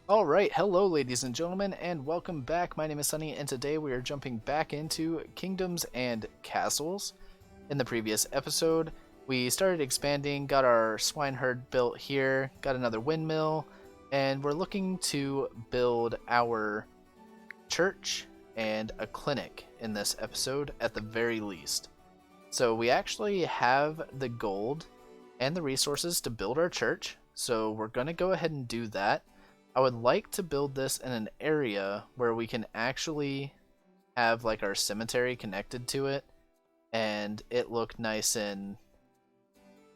Alright, hello ladies and gentlemen, and welcome back. My name is Sunny, and today we are jumping back into Kingdoms and Castles. In the previous episode, we started expanding, got our swineherd built here, got another windmill, and we're looking to build our church and a clinic in this episode at the very least. So we actually have the gold and the resources to build our church, so we're going to go ahead and do that. I would like to build this in an area where we can actually have like our cemetery connected to it and it look nice and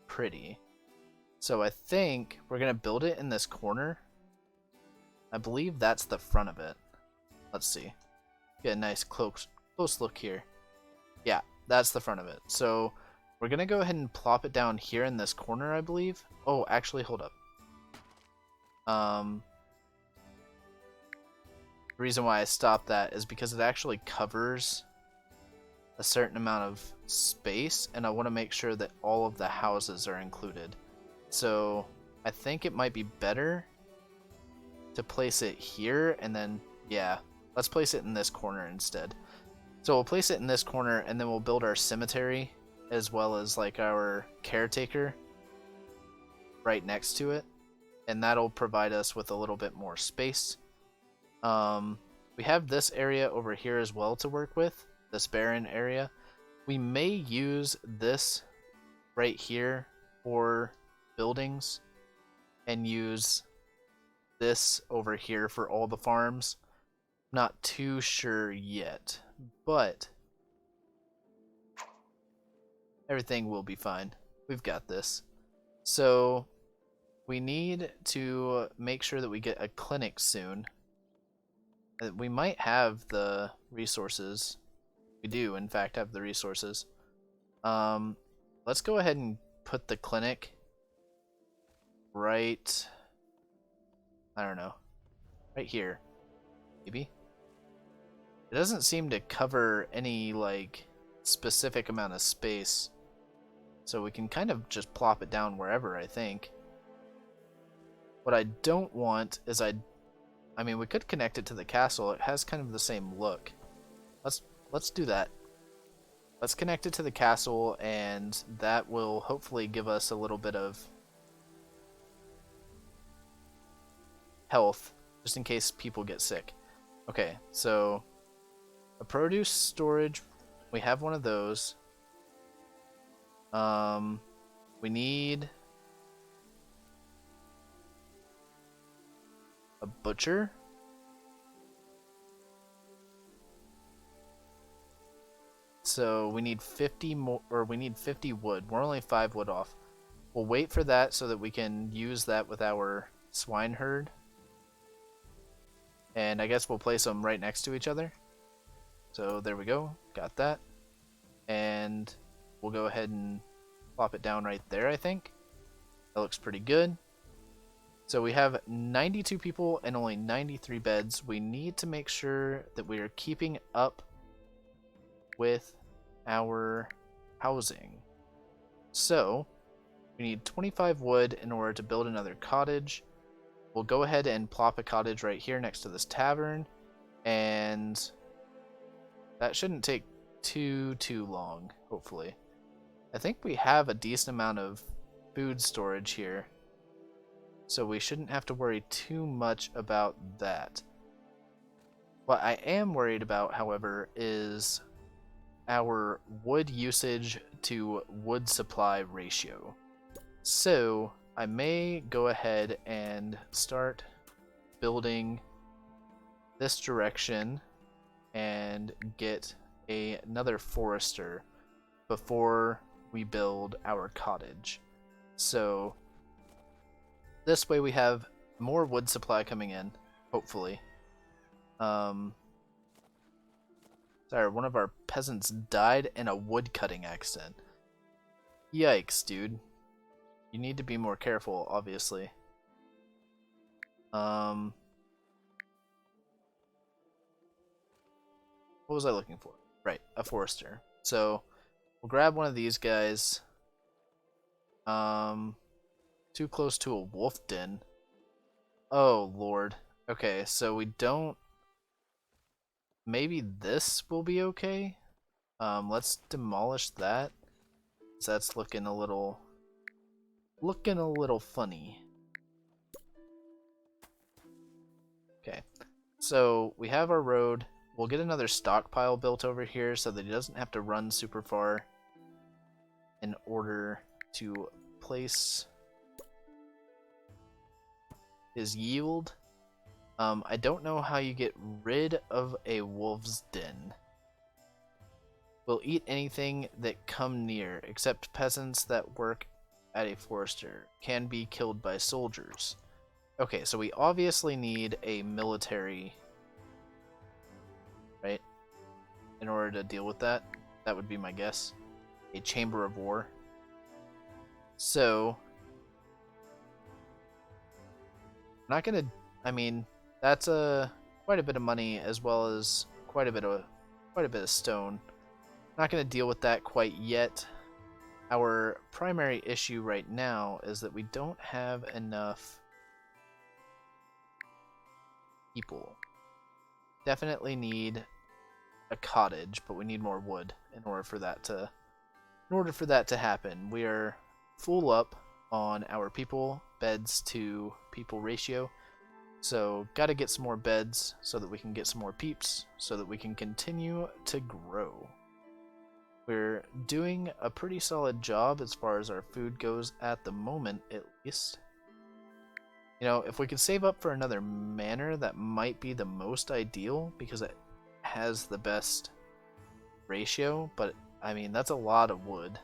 pretty. So I think we're going to build it in this corner. I believe that's the front of it. Let's see. Get a nice close look here. Yeah, that's the front of it. So we're going to go ahead and plop it down here in this corner, I believe. Oh, actually, hold up. The reason why I stopped that is because it actually covers a certain amount of space, and I want to make sure that all of the houses are included. So I think it might be better to place it here, and then, yeah, let's place it in this corner instead. So we'll place it in this corner, and then we'll build our cemetery as well as like our caretaker right next to it, and that'll provide us with a little bit more space. We have this area over here as well to work with, this barren area. We may use this right here for buildings and use this over here for all the farms. Not too sure yet, but everything will be fine. We've got this. So we need to make sure that we get a clinic soon. We might have the resources. We do, in fact, have the resources. Let's go ahead and put the clinic right, I don't know, right here, maybe? It doesn't seem to cover any, like, specific amount of space, so we can kind of just plop it down wherever, I think. What I don't want is I mean, we could connect it to the castle. It has kind of the same look. Let's do that. Let's connect it to the castle, and that will hopefully give us a little bit of health, just in case people get sick. Okay, so a produce storage. We have one of those. We need a butcher. So we need 50 more, or we need 50 wood. We're only 5 wood off. We'll wait for that so that we can use that with our swineherd. And I guess we'll place them right next to each other. So there we go. Got that. And we'll go ahead and plop it down right there, I think. That looks pretty good. So we have 92 people and only 93 beds. We need to make sure that we are keeping up with our housing. So we need 25 wood in order to build another cottage. We'll go ahead and plop a cottage right here next to this tavern, and that shouldn't take too long, hopefully. I think we have a decent amount of food storage here, so we shouldn't have to worry too much about that. What I am worried about, however, is our wood usage to wood supply ratio. So I may go ahead and start building this direction and get another forester before we build our cottage. So this way we have more wood supply coming in, hopefully. Sorry, one of our peasants died in a wood cutting accident. Yikes, dude. You need to be more careful, obviously. What was I looking for? Right, a forester. So we'll grab one of these guys. Too close to a wolf den. Oh, Lord. Okay, so we don't... Maybe this will be okay? Let's demolish that. So that's looking a little... funny. Okay, so we have our road. We'll get another stockpile built over here so that he doesn't have to run super far in order to place his yield. I don't know how you get rid of a wolf's den. Will eat anything that come near, except peasants that work at a forester. Can be killed by soldiers. Okay, so we obviously need a military, right? In order to deal with that. That would be my guess. A chamber of war. So, I'm not gonna... I mean, that's quite a bit of money as well as quite a bit of stone. Not going to deal with that quite yet. Our primary issue right now is that we don't have enough people. Definitely need a cottage, but we need more wood in order for that to happen. We are full up on our people beds to people ratio. So, got to get some more beds so that we can get some more peeps so that we can continue to grow. We're doing a pretty solid job as far as our food goes at the moment, at least. You know, if we could save up for another manor, that might be the most ideal because it has the best ratio, but I mean, that's a lot of wood.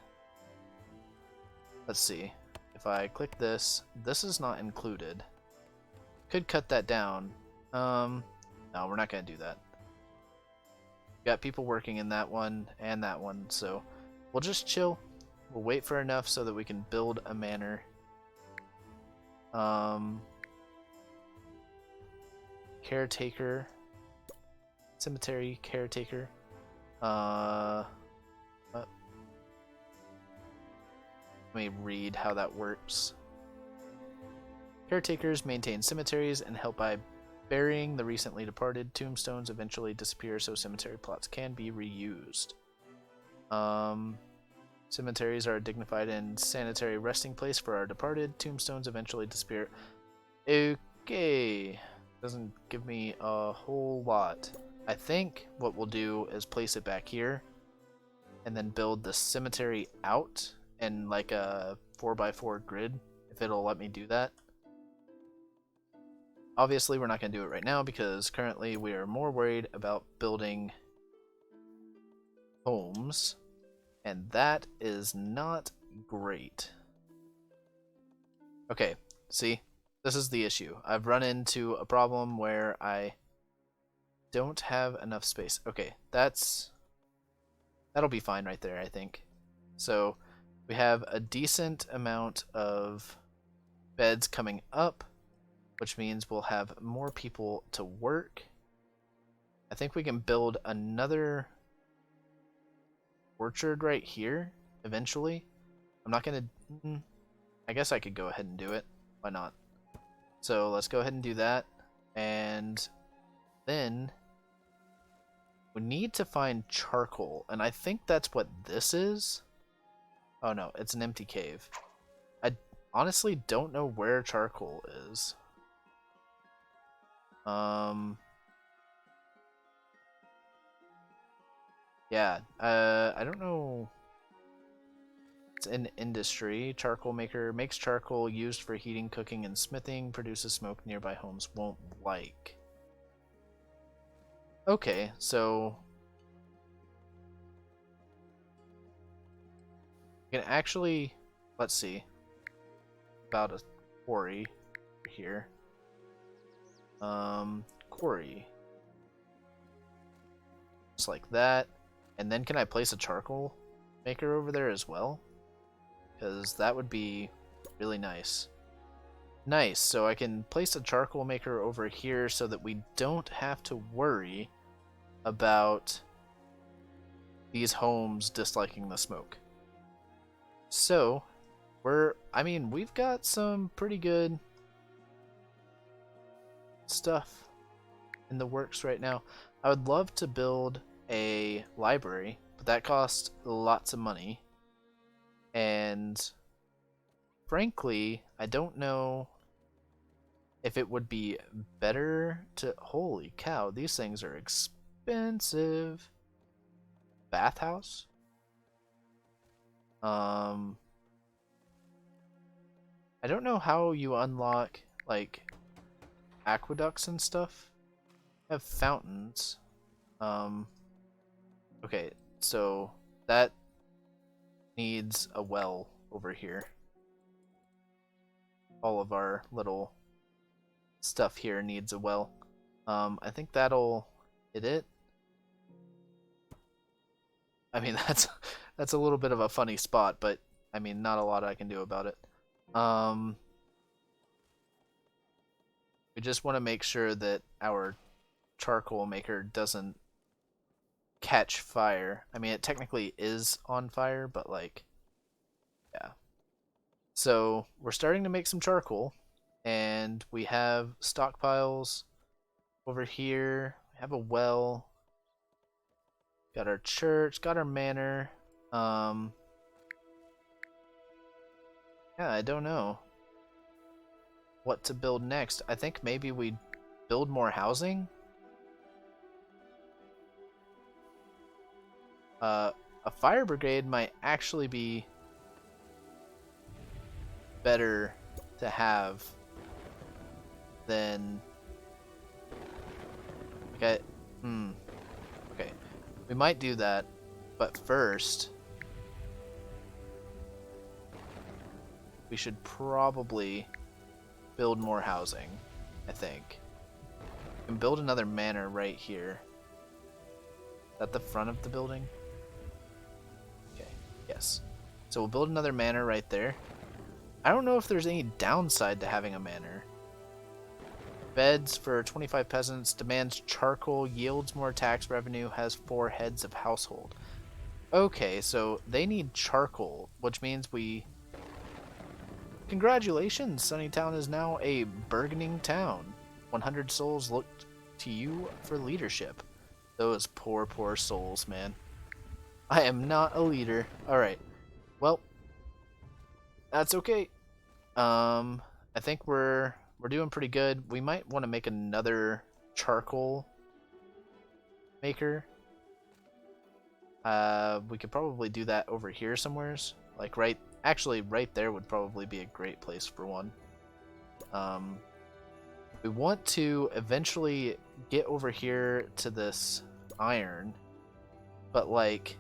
Let's see. If I click this, this is not included. Could cut that down. No, we're not going to do that. Got people working in that one and that one, so we'll just chill. We'll wait for enough so that we can build a manor. Caretaker. Cemetery caretaker. Let me read how that works. Caretakers maintain cemeteries and help by burying the recently departed. Tombstones eventually disappear, so cemetery plots can be reused. Cemeteries are a dignified and sanitary resting place for our departed. Tombstones eventually disappear. Okay. Doesn't give me a whole lot. I think what we'll do is place it back here and then build the cemetery out in like a 4x4 grid, if it'll let me do that. Obviously, we're not going to do it right now because currently we are more worried about building homes, and that is not great. Okay, see? This is the issue. I've run into a problem where I don't have enough space. Okay, that'll be fine right there, I think. So, we have a decent amount of beds coming up, which means we'll have more people to work. I think we can build another orchard right here eventually. I'm not gonna... I guess I could go ahead and do it. Why not? So let's go ahead and do that. And then we need to find charcoal. And I think that's what this is. Oh no, it's an empty cave. I honestly don't know where charcoal is. Yeah, I don't know. It's in industry. Charcoal maker makes charcoal used for heating, cooking, and smithing. Produces smoke nearby homes won't like. Okay, so you can actually, let's see, about a quarry here. Quarry. Just like that. And then can I place a charcoal maker over there as well? Because that would be really nice. Nice, so I can place a charcoal maker over here so that we don't have to worry about these homes disliking the smoke. So, we've got some pretty good stuff in the works right now. I would love to build a library, but that costs lots of money. And frankly, I don't know if it would be better to... Holy cow, these things are expensive. Bathhouse? I don't know how you unlock, like, aqueducts and stuff. I have fountains. Okay, so that needs a well over here. All of our little stuff here needs a well. I think that'll hit it. I mean, that's a little bit of a funny spot, but I mean, not a lot I can do about it. We just want to make sure that our charcoal maker doesn't catch fire. I mean, it technically is on fire, but like, yeah. So we're starting to make some charcoal, and we have stockpiles over here. We have a well. Got our church, got our manor. Yeah, I don't know what to build next. I think maybe we build more housing. A fire brigade might actually be better to have than... Okay, okay. We might do that, but first we should probably build more housing, I think. We can build another manor right here. Is that the front of the building? Okay, yes. So we'll build another manor right there. I don't know if there's any downside to having a manor. Beds for 25 peasants, demands charcoal, yields more tax revenue, has 4 heads of household. Okay, so they need charcoal, which means we... Congratulations, Sunnytown is now a burgeoning town. 100 souls look to you for leadership. Those poor, poor souls, man. I am not a leader. Alright, well, that's okay. I think we're doing pretty good. We might want to make another charcoal maker. We could probably do that over here somewheres. Like actually right there would probably be a great place for one. We want to eventually get over here to this iron, but like,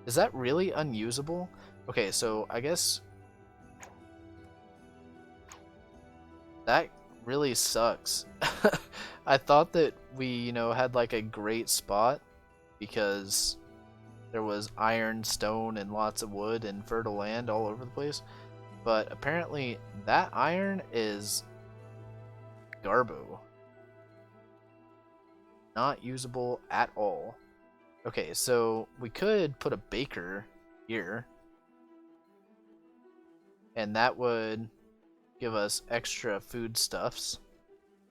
is that really unusable? Okay, so I guess that really sucks. I thought that we, had like a great spot because there was iron, stone, and lots of wood and fertile land all over the place. But apparently that iron is garbo. Not usable at all. Okay, so we could put a baker here. And that would give us extra foodstuffs.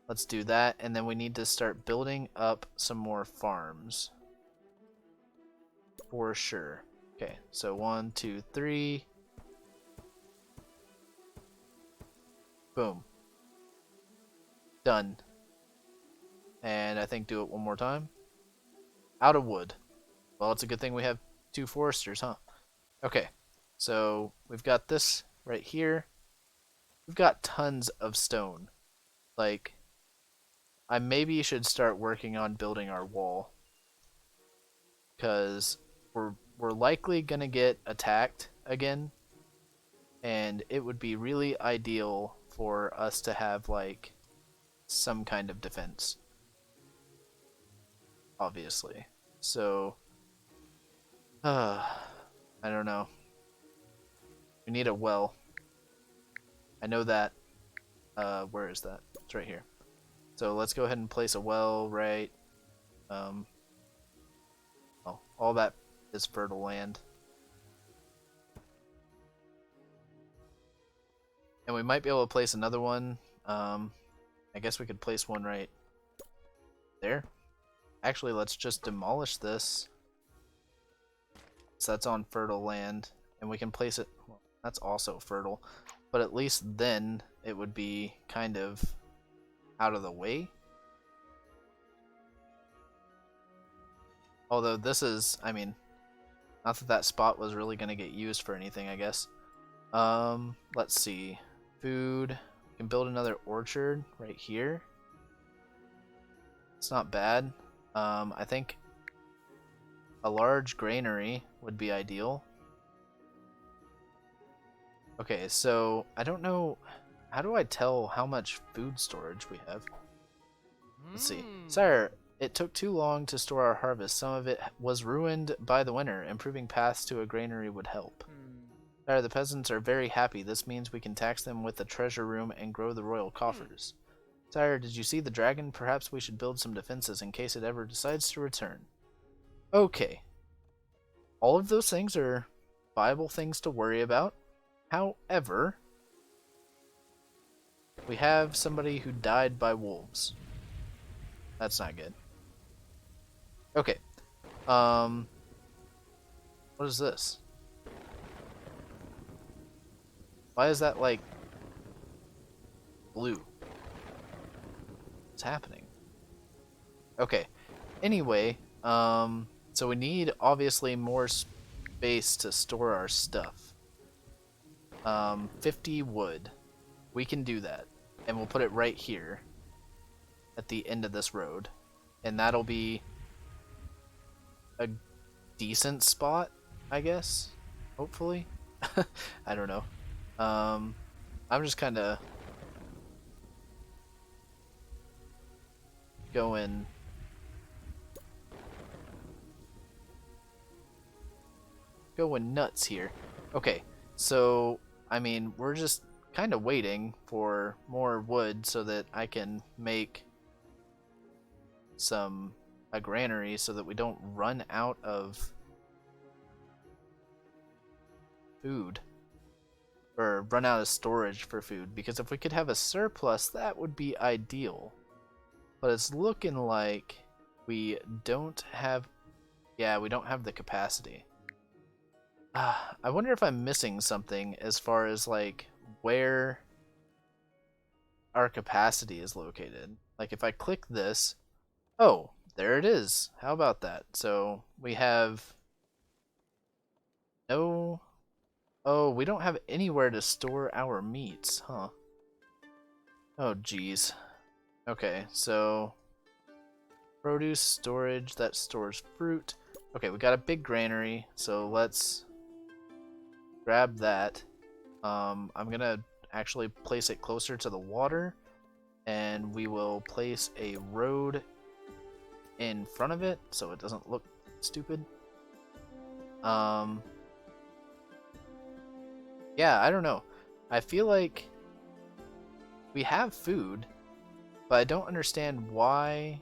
Let's do that, and then we need to start building up some more farms. For sure. Okay, so 1, 2, 3. Boom. Done. And I think do it one more time. Out of wood. Well, it's a good thing we have 2 foresters, huh? Okay, so we've got this right here. We've got tons of stone. Like, I maybe should start working on building our wall. Because we're likely gonna get attacked again. And it would be really ideal for us to have, like, some kind of defense. Obviously. So, I don't know. We need a well. I know that. Where is that? It's right here. So let's go ahead and place a well right. Oh, all that is fertile land. And we might be able to place another one. I I guess we could place one right there. Actually, let's just demolish this. So that's on fertile land, and we can place it. Well, that's also fertile, but at least then it would be kind of out of the way. Although this is, I mean, not that that spot was really going to get used for anything, I guess. Let's see. Food. We can build another orchard right here. It's not bad. I think a large granary would be ideal. Okay, so I don't know. How do I tell how much food storage we have? Let's see. Sire, it took too long to store our harvest. Some of it was ruined by the winter. Improving paths to a granary would help. Sire, the peasants are very happy. This means we can tax them with the treasure room and grow the royal coffers. Sire, did you see the dragon? Perhaps we should build some defenses in case it ever decides to return. Okay. All of those things are viable things to worry about. However, we have somebody who died by wolves. That's not good. Okay. What is this? Why is that, like, blue? What's happening? Okay. Anyway, so we need, obviously, more space to store our stuff. 50 wood. We can do that. And we'll put it right here at the end of this road. And that'll be a decent spot, I guess. Hopefully. I don't know. I'm just kind of going nuts here. Okay, so I mean, we're just kind of waiting for more wood so that I can make a granary so that we don't run out of food. Or run out of storage for food, because if we could have a surplus, that would be ideal. But it's looking like we don't have... Yeah, we don't have the capacity. I wonder if I'm missing something as far as, like, where our capacity is located. Like, if I click this... Oh, there it is. How about that? So, we have... No... Oh, we don't have anywhere to store our meats, huh? Oh, geez. Okay, so... Produce storage, that stores fruit. Okay, we got a big granary, so let's grab that. I'm gonna actually place it closer to the water, and we will place a road in front of it so it doesn't look stupid. Yeah, I don't know. I feel like we have food, but I don't understand why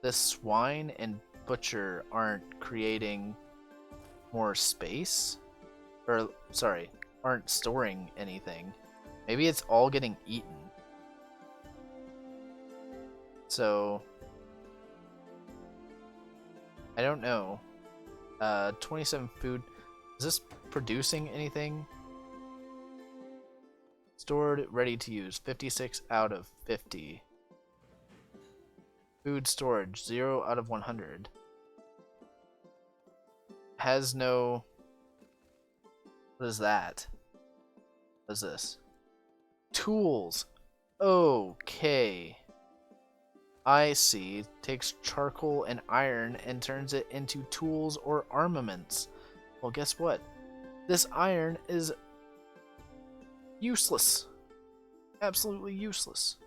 the swine and butcher aren't creating more space. Or, sorry, aren't storing anything. Maybe it's all getting eaten. So, I don't know. 27 food. Is this producing anything? Stored, ready to use, 56 out of 50. Food storage, 0 out of 100. Has no... What is that? What is this? Tools. Okay. I see. Takes charcoal and iron and turns it into tools or armaments. Well, guess what? This iron is useless. Absolutely useless.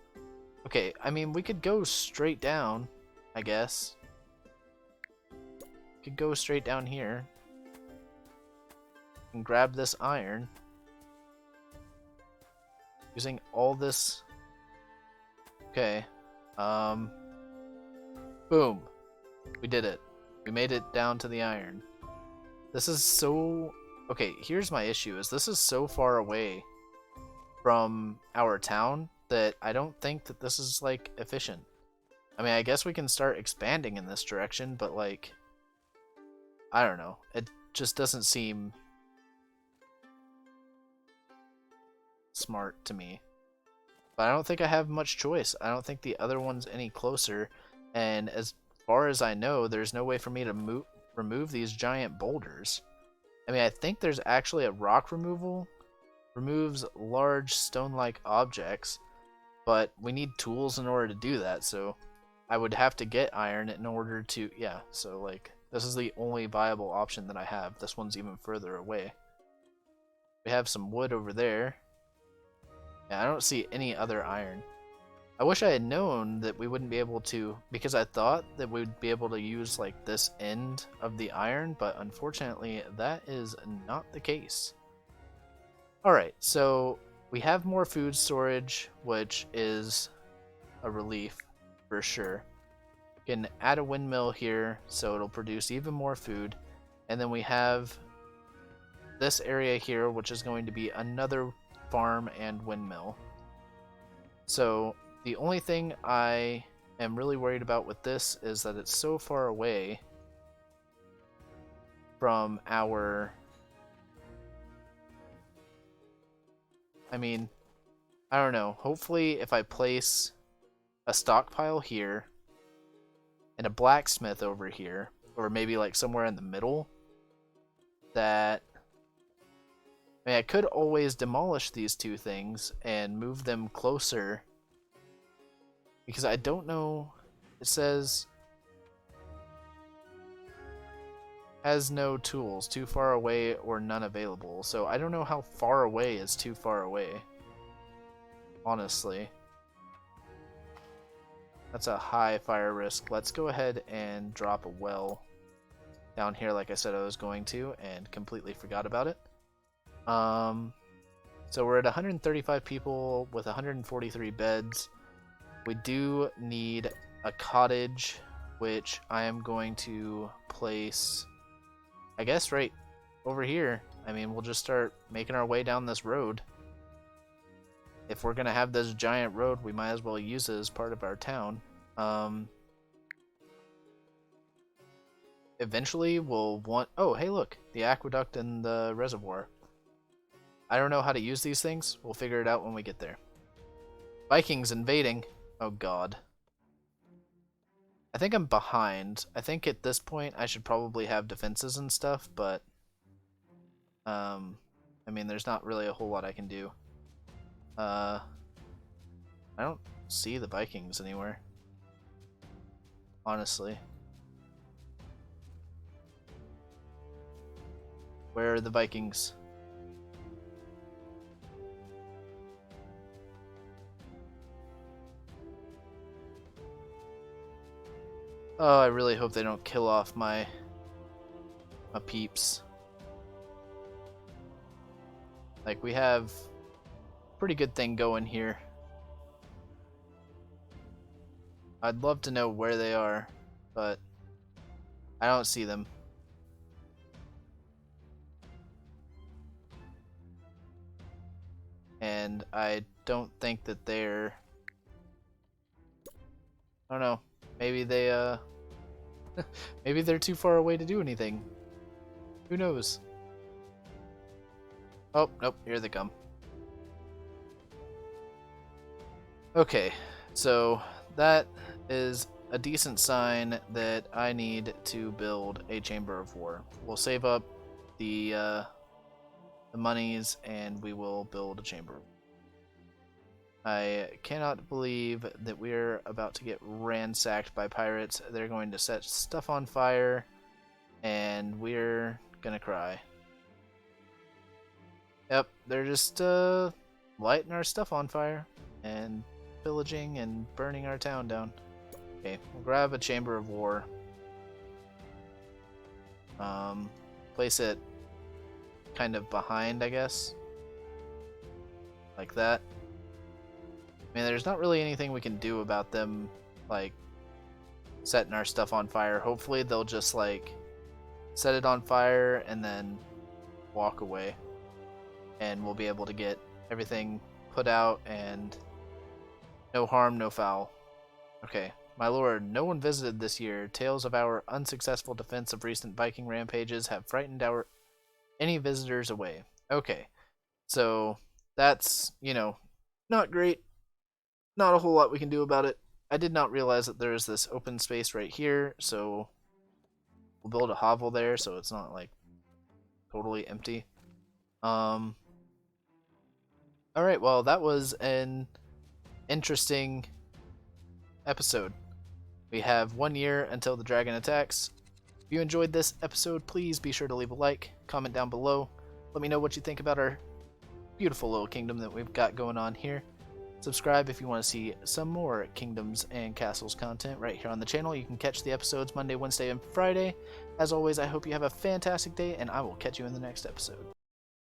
Okay, I mean, we could go straight down, I guess. Could go straight down here and grab this iron using all this. Okay. Boom. We did it. We made it down to the iron. This is so... Okay, here's my issue, is this is so far away from our town that I don't think that this is, like, efficient. I mean, I guess we can start expanding in this direction, but, like, I don't know. It just doesn't seem smart to me. But I don't think I have much choice. I don't think the other one's any closer, and as far as I know, there's no way for me to remove these giant boulders. I mean, I think there's actually a rock removal. Removes large stone-like objects, but we need tools in order to do that, so I would have to get iron in order to, yeah, so like, this is the only viable option that I have. This one's even further away. We have some wood over there. Yeah, I don't see any other iron. I wish I had known that we wouldn't be able to, because I thought that we would be able to use like this end of the iron, but unfortunately that is not the case. Alright, so we have more food storage, which is a relief for sure. We can add a windmill here, so it'll produce even more food. And then we have this area here, which is going to be another farm and windmill. So the only thing I am really worried about with this is that it's so far away from our... I mean, I don't know. Hopefully if I place a stockpile here and a blacksmith over here, or maybe like somewhere in the middle, that... I mean, I could always demolish these two things and move them closer, because I don't know... It says... has no tools, too far away or none available. So I don't know how far away is too far away. Honestly. That's a high fire risk. Let's go ahead and drop a well down here like I said I was going to, and completely forgot about it. So we're at 135 people with 143 beds. We do need a cottage, which I am going to place... I guess right over here. I mean, we'll just start making our way down this road. If we're going to have this giant road, we might as well use it as part of our town. Eventually, we'll want... Oh, hey, look. The aqueduct and the reservoir. I don't know how to use these things. We'll figure it out when we get there. Vikings invading. Oh, God. I think I'm behind. I think at this point I should probably have defenses and stuff, but I mean, there's not really a whole lot I can do. I don't see the Vikings anywhere, honestly. Where are the Vikings? Oh, I really hope they don't kill off my peeps. Like, we have a pretty good thing going here. I'd love to know where they are, but I don't see them. And I don't think that they're... I don't know. Maybe they, maybe they're too far away to do anything. Who knows? Oh, nope, here they come. Okay, so that is a decent sign that I need to build a Chamber of War. We'll save up the monies and we will build a Chamber. I cannot believe that we're about to get ransacked by pirates. They're going to set stuff on fire, and we're gonna cry. Yep, they're just lighting our stuff on fire and pillaging and burning our town down. Okay, we'll grab a Chamber of War. Place it kind of behind, I guess. Like that. I mean, there's not really anything we can do about them, like, setting our stuff on fire. Hopefully they'll just, like, set it on fire and then walk away. And we'll be able to get everything put out and No harm, no foul. Okay. My lord, no one visited this year. Tales of our unsuccessful defense of recent Viking rampages have frightened any visitors away. Okay. So that's, not great. Not a whole lot we can do about it. I did not realize that there is this open space right here, so we'll build a hovel there so it's not like totally empty. Alright, well that was an interesting episode. We have 1 year until the dragon attacks. If you enjoyed this episode, please be sure to leave a like, comment down below. Let me know what you think about our beautiful little kingdom that we've got going on here. Subscribe if you want to see some more Kingdoms and Castles content right here on the channel. You can catch the episodes Monday, Wednesday, and Friday. As always, I hope you have a fantastic day, and I will catch you in the next episode.